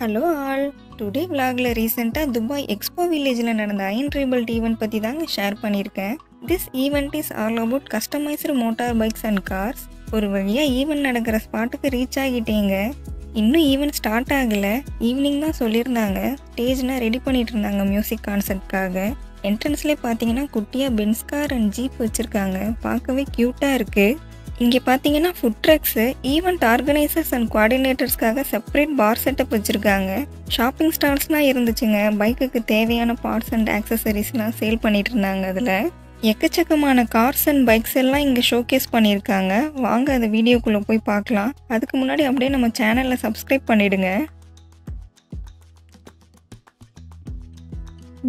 Hello all. Today vlogல ரீசெண்டாக Dubai expo வில்லேஜில் நடந்த அயன் ட்ரிபிள் ஈவெண்ட் பற்றி தாங்க ஷேர் பண்ணியிருக்கேன். This event is all about customised motor bikes and cars. ஒரு வழியாக ஈவெண்ட் நடக்கிற ஸ்பாட்டுக்கு ரீச் ஆகிட்டேங்க. இன்னும் ஈவெண்ட் ஸ்டார்ட் ஆகலை, ஈவினிங் தான் சொல்லியிருந்தாங்க. ஸ்டேஜ்னா ரெடி பண்ணிட்டு இருந்தாங்க மியூசிக் கான்சர்ட்காக. என்ட்ரன்ஸ்லேயே பார்த்தீங்கன்னா குட்டியாக பென்ஸ் கார் அண்ட் ஜீப் வச்சுருக்காங்க, பார்க்கவே க்யூட்டாக இருக்குது. இங்கே பார்த்தீங்கன்னா food trucks, event organisers and கோஆர்டினேட்டர்ஸ்க்காக செப்பரேட் பார் செட்டப் வச்சுருக்காங்க. ஷாப்பிங் ஸ்டால்ஸ்லாம் இருந்துச்சுங்க. பைக்குக்கு தேவையான பார்ட்ஸ் அண்ட் ஆக்சசரிஸ்லாம் சேல் பண்ணிட்டு இருந்தாங்க. அதில் எக்கச்சக்கமான கார்ஸ் அண்ட் பைக்ஸ் எல்லாம் இங்கே ஷோகேஸ் பண்ணியிருக்காங்க. வாங்க அந்த வீடியோக்குள்ளே போய் பார்க்கலாம். அதுக்கு முன்னாடி அப்படியே நம்ம சேனலில் சப்ஸ்கிரைப் பண்ணிவிடுங்க.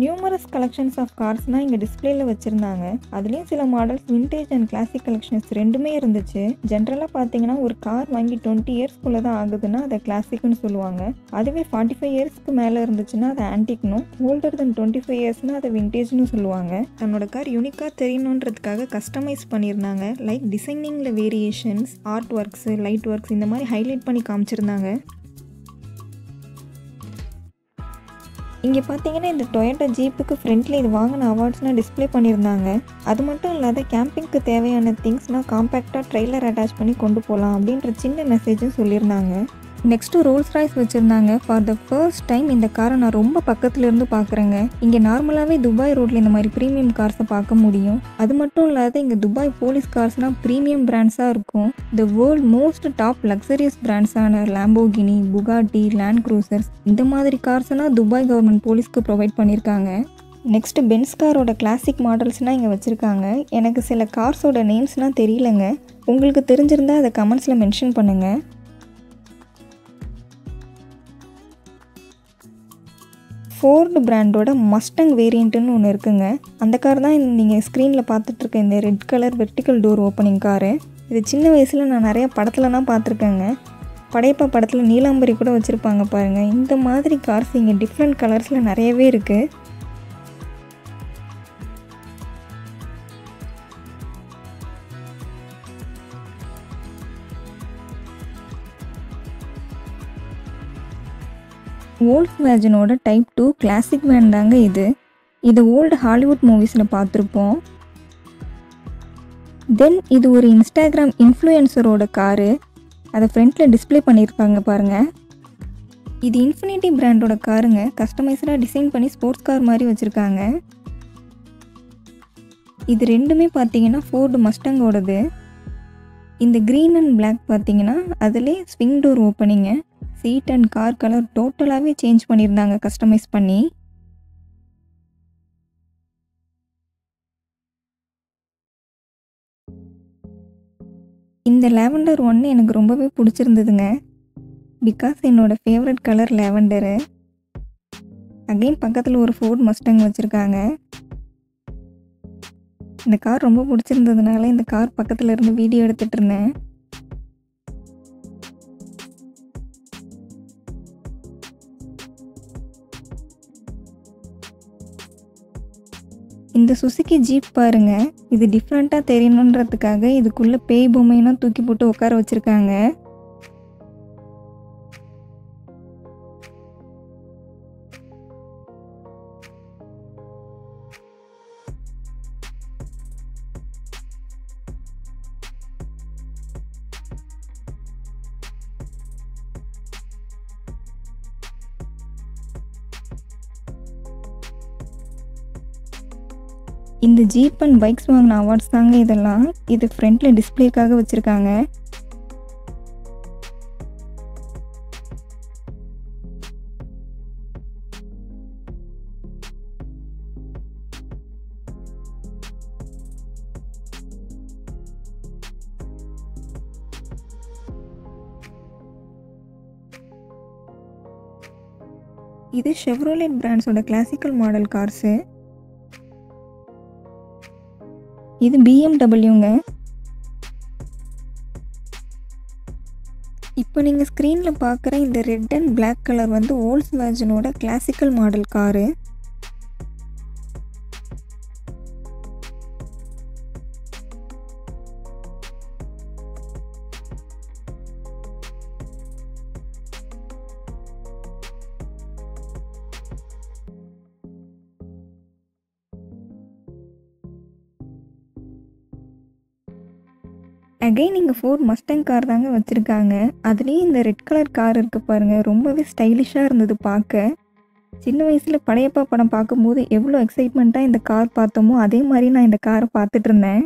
நியூமரஸ் கலெக்ஷன்ஸ் ஆஃப் கார்ஸ்னால் இங்கே டிஸ்பிளேல வச்சுருந்தாங்க. அதுலேயும் சில models vintage and classic collections ரெண்டுமே இருந்துச்சு. ஜென்ரலாக பார்த்தீங்கன்னா ஒரு கார் வாங்கி 20 இயர்ஸ்க்குள்ளே தான் ஆகுதுன்னா அதை கிளாசிக்னு சொல்லுவாங்க. அதுவே 45 இயர்ஸ்க்கு மேலே இருந்துச்சுன்னா அதை ஆன்டிக்னும், ஓல்டர் தென் 25 இயர்ஸ்னால் அதை விண்டேஜ்னு சொல்லுவாங்க. தன்னோட கார் யூனிக்காக தெரியணுன்றதுக்காக கஸ்டமைஸ் பண்ணியிருந்தாங்க. லைக் டிசைனிங்கில் variations, art works, light works இந்த மாதிரி ஹைலைட் பண்ணி காமிச்சிருந்தாங்க. இங்கே பார்த்தீங்கன்னா இந்த டொயோட்டா ஜீப்புக்கு ஃப்ரண்ட்டில் இது வாங்கின அவார்ட்ஸ்னால் டிஸ்பிளே பண்ணியிருந்தாங்க. அது மட்டும் இல்லாத கேம்பிங்க்கு தேவையான திங்ஸ்னால் காம்பேக்டாக ட்ரெய்லர் அட்டாச் பண்ணி கொண்டு போகலாம் அப்படின்ற சின்ன மெசேஜும் சொல்லியிருந்தாங்க. நெக்ஸ்ட்டு ரோல்ஸ் ராய்ஸ் வச்சுருந்தாங்க. ஃபார் த ஃபர்ஸ்ட் டைம் இந்த காரை நான் ரொம்ப பக்கத்தில் இருந்து பார்க்குறேங்க. இங்கே நார்மலாகவே துபாய் ரோட்டில் இந்த மாதிரி ப்ரீமியம் கார்ஸை பார்க்க முடியும். அது மட்டும் இல்லாத இங்கே துபாய் போலீஸ் கார்ஸ்னால் ப்ரீமியம் பிராண்ட்ஸாக இருக்கும். The world most top luxurious பிராண்ட்ஸான லாம்போகினி, புகாட்டி, லேண்ட் க்ரூசர்ஸ் இந்த மாதிரி கார்ஸ்னால் துபாய் கவர்மெண்ட் போலீஸ்க்கு ப்ரொவைட் பண்ணியிருக்காங்க. நெக்ஸ்ட்டு பென்ஸ் காரோட கிளாசிக் மாடல்ஸ்னால் இங்கே வச்சுருக்காங்க. எனக்கு சில கார்ஸோட நேம்ஸ்னால் தெரியலங்க. உங்களுக்கு தெரிஞ்சிருந்தால் அதை கமெண்ட்ஸில் மென்ஷன் பண்ணுங்கள். ஃபோர்டு பிராண்டோட மஸ்டங் வேரியண்ட்டுன்னு ஒன்று இருக்குங்க. அந்த கார் தான் நீங்கள் ஸ்க்ரீனில் பார்த்துட்ருக்க இந்த red colour vertical door opening car. இது சின்ன வயசில் நான் நிறையா படத்துலலாம் பார்த்துருக்கேங்க. படையப்பா படத்தில் நீலாம்பரி கூட வச்சுருப்பாங்க பாருங்கள். இந்த மாதிரி கார்ஸ் இங்கே டிஃப்ரெண்ட் கலர்ஸில் நிறையவே இருக்குது. வோல்க்ஸ்வேகனோட டைப் 2 கிளாசிக் வேன் தாங்க இது. இது ஓல்டு ஹாலிவுட் மூவிஸில் பார்த்துருப்போம். தென் இது ஒரு இன்ஸ்டாகிராம் இன்ஃப்ளூயன்சரோட காரு. அதை ஃப்ரண்ட்டில் டிஸ்பிளே பண்ணியிருக்காங்க பாருங்கள். இது இன்ஃபினிட்டி பிராண்டோட காருங்க. கஸ்டமைஸ்டாக டிசைன் பண்ணி ஸ்போர்ட்ஸ் கார் மாதிரி வச்சுருக்காங்க. இது ரெண்டுமே பார்த்தீங்கன்னா ஃபோர்டு மஸ்டங்கோடது. இந்த க்ரீன் அண்ட் பிளாக் பார்த்தீங்கன்னா அதிலே ஸ்விங் டோர் ஓப்பனிங்க. சீட் அண்ட் கார் கலர் டோட்டலாகவே சேஞ்ச் பண்ணியிருந்தாங்க கஸ்டமைஸ் பண்ணி. இந்த லேவெண்டர் ஒன்று எனக்கு ரொம்பவே பிடிச்சிருந்ததுங்க. பிகாஸ் என்னோடய ஃபேவரட் கலர் லேவெண்டரு. அகெயின் பக்கத்தில் ஒரு ஃபோர்ட் மஸ்டங் வச்சுருக்காங்க. இந்த கார் ரொம்ப பிடிச்சிருந்ததுனால இந்த கார் பக்கத்தில் இருந்து வீடியோ எடுத்துகிட்டு இருந்தேன். இந்த சுசுகி ஜீப் பாருங்க. இது டிஃப்ரெண்ட்டாக தெரியணுன்றதுக்காக இதுக்குள்ளே பேய் பொம்மையெல்லாம் தூக்கி போட்டு உட்கார வச்சுருக்காங்க. இந்த ஜீப் அண்ட் பைக்ஸ் வாங்கின அவார்ட்ஸ் தாங்க இதெல்லாம். இது ஃப்ரண்ட்டில் டிஸ்பிளேக்காக வச்சுருக்காங்க. இது ஷெவ்ரோலேட் பிராண்ட்ஸோட கிளாசிக்கல் மாடல் கார்ஸு. இது பிஎம்டபிள்யூங்க. இப்போ நீங்கள் ஸ்க்ரீனில் பார்க்குற இந்த ரெட் அண்ட் பிளாக் கலர் வந்து வோல்க்ஸ்வேகனோட கிளாசிக்கல் மாடல் காரு. அகைன் இங்கே ஃபோர்ட் மஸ்டங் கார் தாங்க வச்சுருக்காங்க. அதுலேயும் இந்த ரெட் கலர் கார் இருக்குது பாருங்கள், ரொம்பவே ஸ்டைலிஷாக இருந்தது பார்க்க. சின்ன வயசில் படையப்பா படம் பார்க்கும்போது எவ்வளோ எக்ஸைட்மெண்ட்டாக இந்த கார் பார்த்தோமோ அதே மாதிரி நான் இந்த காரை பார்த்துட்டு இருந்தேன்.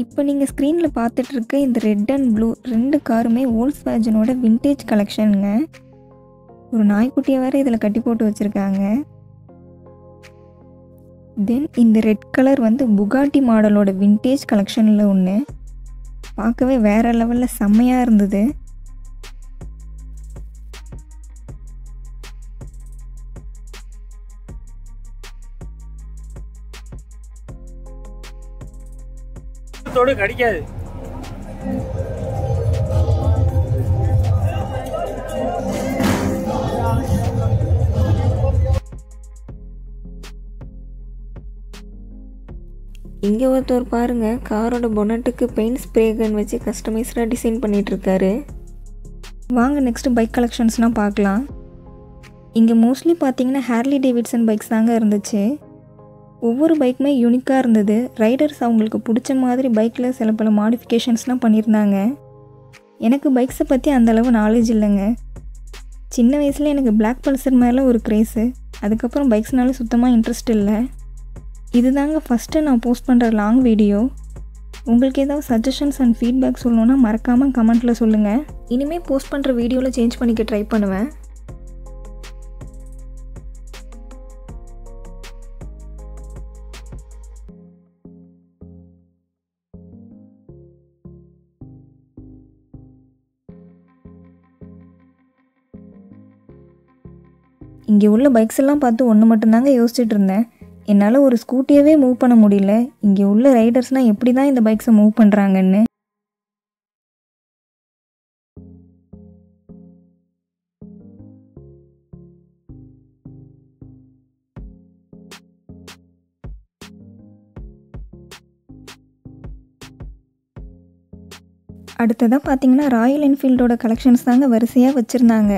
இப்போ நீங்கள் ஸ்க்ரீனில் பார்த்துட்ருக்க இந்த ரெட் அண்ட் ப்ளூ 2 காருமே வோல்க்ஸ்வேகனோட விண்டேஜ் கலெக்ஷனுங்க. ஒரு நாய்க்குட்டியை வேறு இதில் கட்டி போட்டு வச்சுருக்காங்க. தென் இந்த ரெட் கலர் வந்து புகாட்டி மாடலோட விண்டேஜ் கலெக்ஷனில் ஒன்று. பார்க்கவே வேறு லெவலில் செம்மையாக இருந்தது. கடிக்காது. இங்கே ஒருத்தர் பாருங்க, காரோட பொனட்டுக்கு பெயிண்ட் ஸ்ப்ரே கன் வச்சு கஸ்டமைஸ்டாக டிசைன் பண்ணிகிட்ருக்காரு. வாங்க நெக்ஸ்ட்டு பைக் கலெக்ஷன்ஸ்லாம் பார்க்கலாம். இங்கே மோஸ்ட்லி பார்த்தீங்கன்னா ஹார்லி டேவிட்சன் பைக்ஸ் தாங்க இருந்துச்சு. ஒவ்வொரு பைக்குமே யூனிக்காக இருந்தது. ரைடர்ஸ் அவங்களுக்கு பிடிச்ச மாதிரி பைக்கில் சில பல மாடிஃபிகேஷன்ஸ்லாம் பண்ணியிருந்தாங்க. எனக்கு பைக்ஸை பற்றி அந்தளவு நாலேஜ் இல்லைங்க. சின்ன வயசில் எனக்கு பிளாக் பல்சர் மேலே ஒரு க்ரேஸு. அதுக்கப்புறம் பைக்ஸ்னால சுத்தமாக இன்ட்ரெஸ்ட் இல்லை. இது தாங்க ஃபஸ்ட்டு நான் போஸ்ட் பண்ணுற லாங் வீடியோ. உங்களுக்கு ஏதாவது சஜஷன்ஸ் அண்ட் ஃபீட்பேக் சொல்லணுன்னா மறக்காமல் கமெண்ட்டில் சொல்லுங்கள். இனிமேல் போஸ்ட் பண்ணுற வீடியோவில் சேஞ்ச் பண்ணிக்க ட்ரை பண்ணுவேன். இங்கே உள்ள பைக்ஸ் எல்லாம் பார்த்து ஒன்று மட்டும்தாங்க யோசிச்சுட்டு இருந்தேன். என்னால் ஒரு ஸ்கூட்டியவே மூவ் பண்ண முடியல. இங்கே உள்ள ரைடர்ஸ்னால் எப்படி தான் இந்த பைக்ஸை மூவ் பண்ணுறாங்கன்னு. அடுத்ததாக பார்த்தீங்கன்னா ராயல் என்ஃபீல்டோட கலெக்ஷன்ஸ் தாங்க வரிசையாக வச்சுருந்தாங்க.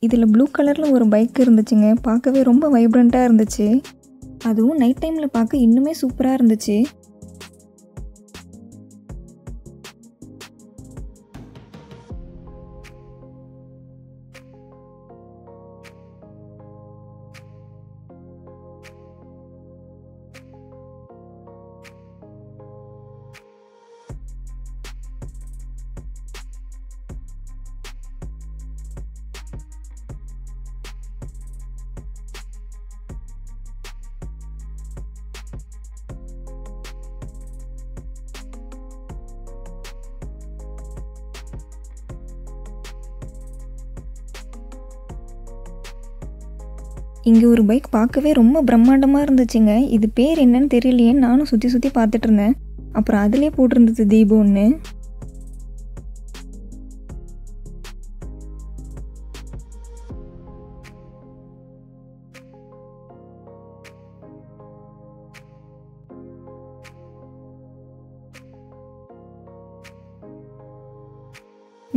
இதில் ப்ளூ கலரில் ஒரு பைக் இருந்துச்சுங்க. பார்க்கவே ரொம்ப வைப்ரண்ட்டாக இருந்துச்சு. அதுவும் நைட் டைமில் பார்க்க இன்னுமே சூப்பராக இருந்துச்சு. இங்கே ஒரு பைக் பார்க்கவே ரொம்ப பிரம்மாண்டமாக இருந்துச்சுங்க. இது பேர் என்னன்னு தெரியலையேன்னு நானும் சுற்றி சுற்றி பார்த்துட்டு இருந்தேன். அப்புறம் அதிலே போட்டிருந்தது தீபோன்னு.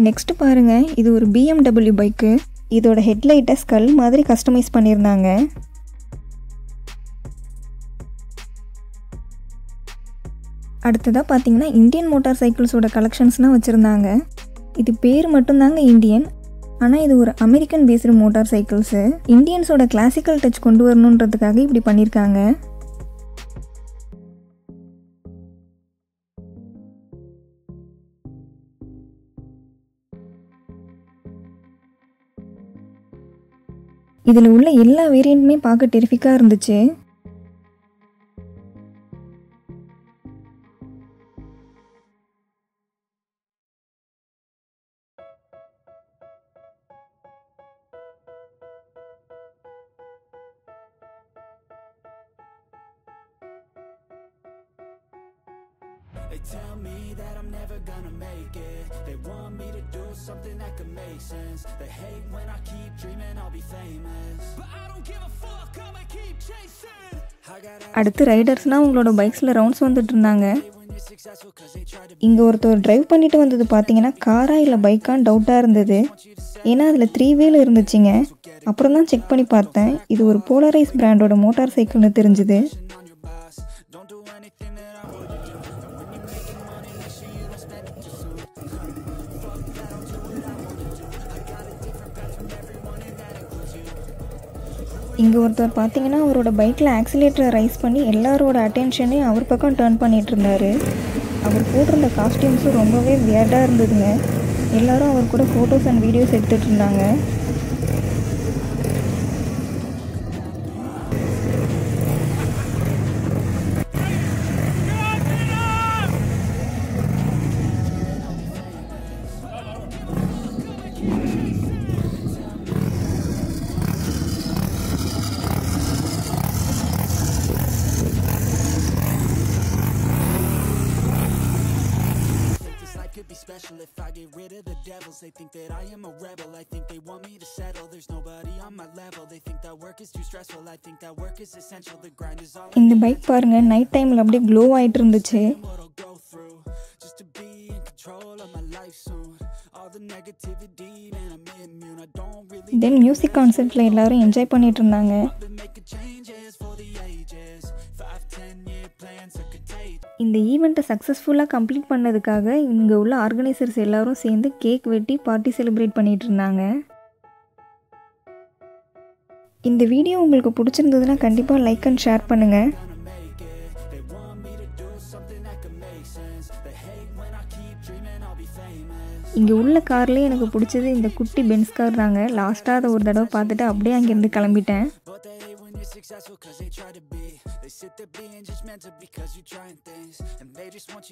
நெக்ஸ்ட் பாருங்க, இது ஒரு BMW பைக்கு. இதோட ஹெட்லைட்டை ஸ்கல் மாதிரி கஸ்டமைஸ் பண்ணியிருந்தாங்க. அடுத்ததாக பார்த்தீங்கன்னா இந்தியன் மோட்டார் சைக்கிள்ஸோட கலெக்ஷன்ஸ்லாம் வச்சுருந்தாங்க. இது பேர் மட்டும்தாங்க இந்தியன், ஆனால் இது ஒரு அமெரிக்கன் பேஸ்டு மோட்டார் சைக்கிள்ஸு. இந்தியன்ஸோட கிளாசிக்கல் டச் கொண்டு வரணுன்றதுக்காக இப்படி பண்ணியிருக்காங்க. இதில் உள்ள எல்லா வேரியண்ட்டுமே பார்க்க டெரிஃபிக்காக இருந்துச்சு. They tell me that I'm never gonna make it. They want me to do something that could make sense. They hate when I keep dreaming I'll be famous, but I don't give a fuck, I'ma keep chasing. அடுத்து ரைடர்ஸ்னால் உங்களோட பைக்ஸில் rounds வந்துட்டு இருந்தாங்க. இங்கே ஒருத்தர் drive பண்ணிட்டு வந்தது பார்த்தீங்கன்னா காரா இல்லை பைக்கான்னு டவுட்டாக இருந்தது. ஏன்னா அதில் 3 வீல் இருந்துச்சுங்க. அப்புறம் தான் செக் பண்ணி பார்த்தேன். இது ஒரு போலரைஸ் பிராண்டோட மோட்டார் சைக்கிள்னு தெரிஞ்சுது. இங்கே ஒருத்தர் பார்த்தீங்கன்னா அவரோட பைக்கில் ஆக்சிலேட்டரை ரைஸ் பண்ணி எல்லாரோட அட்டென்ஷனையும் அவர் பக்கம் டர்ன் பண்ணிகிட்டு இருந்தார். அவர் போட்டிருந்த காஸ்டியூம்ஸும் ரொம்பவே வியர்டாக இருந்ததுங்க. எல்லோரும் அவர் கூட ஃபோட்டோஸ் அண்ட் வீடியோஸ் எடுத்துகிட்டு இருந்தாங்க. Special if I get rid of the devils. They think that I am a rebel. I think they want me to settle. There's nobody on my level. They think that work is too stressful. I think that work is essential. The grind is all. இந்த bike பாருங்க night டைம்ல அப்படியே glow ஆயிட்டு இருந்துச்சு. Just to be in control of my life soon. All the negativity, man, I'm immune. I don't really. Then music கான்சர்ட்ல எல்லாரும் enjoy பண்ணிட்டு இருந்தாங்க. இந்த ஈவெண்ட்டை சக்ஸஸ்ஃபுல்லாக கம்ப்ளீட் பண்ணதுக்காக இங்கே உள்ள ஆர்கனைசர்ஸ் எல்லாரும் சேர்ந்து கேக் வெட்டி பார்ட்டி செலிப்ரேட் பண்ணிகிட்டு இருந்தாங்க. இந்த வீடியோ உங்களுக்கு பிடிச்சிருந்ததுன்னா கண்டிப்பாக லைக் அண்ட் ஷேர் பண்ணுங்கள். இங்கே உள்ள கார்லேயே எனக்கு பிடிச்சது இந்த குட்டி பென்ஸ் கார் தாங்க. லாஸ்ட்டாக அதை ஒரு தடவை பார்த்துட்டு அப்படியே அங்கேருந்து கிளம்பிட்டேன். Successful cause they try to be. They sit there being judgmental because you're trying things and they just want you